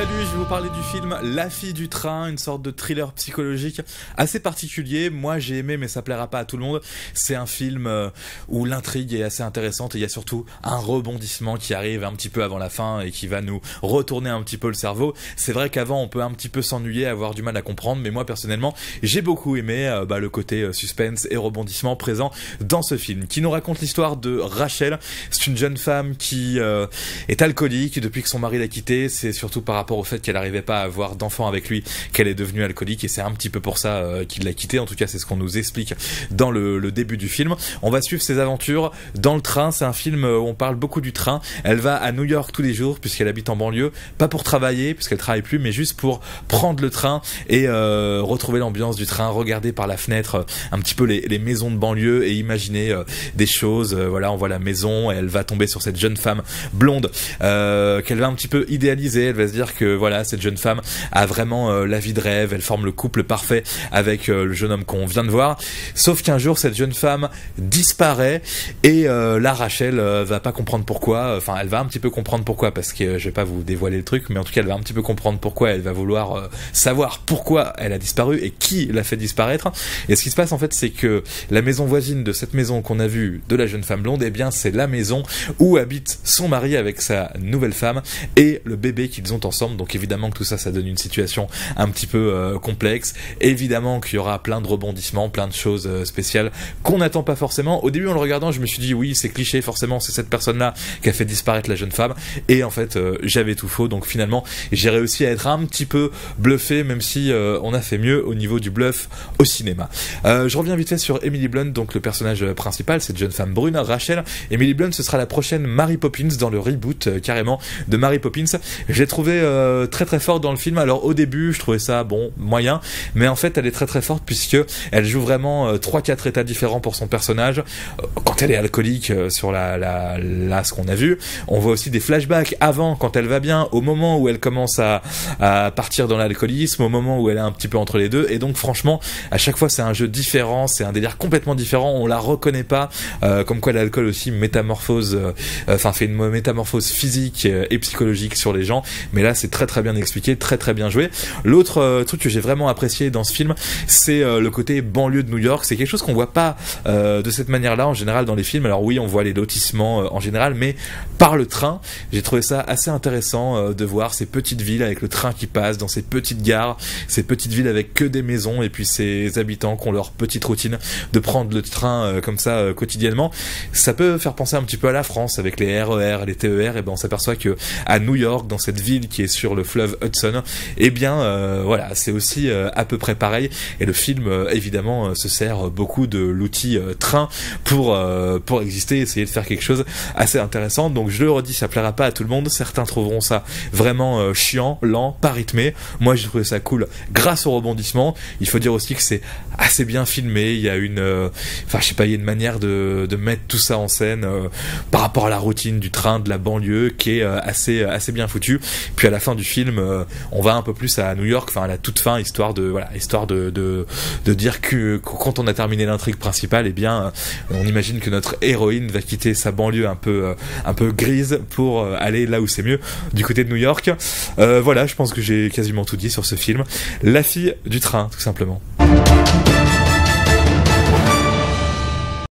Salut, je vais vous parler du film La fille du train, une sorte de thriller psychologique assez particulier. Moi j'ai aimé, mais ça plaira pas à tout le monde. C'est un film où l'intrigue est assez intéressante et il y a surtout un rebondissement qui arrive un petit peu avant la fin et qui va nous retourner un petit peu le cerveau. C'est vrai qu'avant on peut un petit peu s'ennuyer, avoir du mal à comprendre, mais moi personnellement j'ai beaucoup aimé le côté suspense et rebondissement présent dans ce film, qui nous raconte l'histoire de Rachel. C'est une jeune femme qui est alcoolique depuis que son mari l'a quittée. C'est surtout par rapport au fait qu'elle n'arrivait pas à avoir d'enfant avec lui qu'elle est devenue alcoolique, et c'est un petit peu pour ça qu'il l'a quitté. En tout cas c'est ce qu'on nous explique dans le début du film. On va suivre ses aventures dans le train. C'est un film où on parle beaucoup du train. Elle va à New York tous les jours puisqu'elle habite en banlieue, pas pour travailler puisqu'elle travaille plus, mais juste pour prendre le train et retrouver l'ambiance du train, regarder par la fenêtre un petit peu les maisons de banlieue et imaginer des choses. Voilà, on voit la maison et elle va tomber sur cette jeune femme blonde qu'elle va un petit peu idéaliser. Elle va se dire que voilà, cette jeune femme a vraiment la vie de rêve, elle forme le couple parfait avec le jeune homme qu'on vient de voir. Sauf qu'un jour cette jeune femme disparaît et là Rachel va pas comprendre pourquoi. Enfin, elle va un petit peu comprendre pourquoi, parce que je vais pas vous dévoiler le truc, mais en tout cas elle va un petit peu comprendre pourquoi. Elle va vouloir savoir pourquoi elle a disparu et qui l'a fait disparaître. Et ce qui se passe en fait, c'est que la maison voisine de cette maison qu'on a vue de la jeune femme blonde, eh bien c'est la maison où habite son mari avec sa nouvelle femme et le bébé qu'ils ont ensemble. Donc évidemment que tout ça, ça donne une situation un petit peu complexe. Évidemment qu'il y aura plein de rebondissements, plein de choses spéciales qu'on n'attend pas forcément. Au début, en le regardant, je me suis dit oui, c'est cliché, forcément c'est cette personne-là qui a fait disparaître la jeune femme. Et en fait, j'avais tout faux. Donc finalement, j'ai réussi à être un petit peu bluffé, même si on a fait mieux au niveau du bluff au cinéma. Je reviens vite fait sur Emily Blunt, donc le personnage principal, cette jeune femme brune, Rachel. Emily Blunt, ce sera la prochaine Mary Poppins dans le reboot carrément de Mary Poppins. Je l'ai trouvé très très forte dans le film. Alors au début je trouvais ça bon, moyen, mais en fait elle est très très forte puisque elle joue vraiment 3-4 états différents pour son personnage. Quand elle est alcoolique, sur là ce qu'on a vu, on voit aussi des flashbacks avant, quand elle va bien, au moment où elle commence à partir dans l'alcoolisme, au moment où elle est un petit peu entre les deux. Et donc franchement à chaque fois c'est un jeu différent, c'est un délire complètement différent, on la reconnaît pas, comme quoi l'alcool aussi métamorphose, fait une métamorphose physique et psychologique sur les gens. Mais là c'est très très bien expliqué, très très bien joué. L'autre truc que j'ai vraiment apprécié dans ce film, c'est le côté banlieue de New York. C'est quelque chose qu'on voit pas de cette manière-là en général dans les films. Alors oui, on voit les lotissements en général, mais par le train, j'ai trouvé ça assez intéressant de voir ces petites villes avec le train qui passe dans ces petites gares, ces petites villes avec que des maisons et puis ces habitants qui ont leur petite routine de prendre le train comme ça quotidiennement. Ça peut faire penser un petit peu à la France avec les RER, les TER. Et ben on s'aperçoit que à New York, dans cette ville qui est sur le fleuve Hudson, eh bien voilà, c'est aussi à peu près pareil. Et le film évidemment se sert beaucoup de l'outil train pour exister, essayer de faire quelque chose assez intéressant. Donc je le redis, ça plaira pas à tout le monde. Certains trouveront ça vraiment chiant, lent, pas rythmé. Moi j'ai trouvé ça cool grâce au rebondissement. Il faut dire aussi que c'est assez bien filmé. Il y a il y a une manière de mettre tout ça en scène par rapport à la routine du train de la banlieue qui est assez bien foutu. Puis à la fin du film, on va un peu plus à New York, à la toute fin, histoire de dire que quand on a terminé l'intrigue principale, eh bien on imagine que notre héroïne va quitter sa banlieue un peu grise pour aller là où c'est mieux, du côté de New York. Voilà, je pense que j'ai quasiment tout dit sur ce film. La fille du train, tout simplement.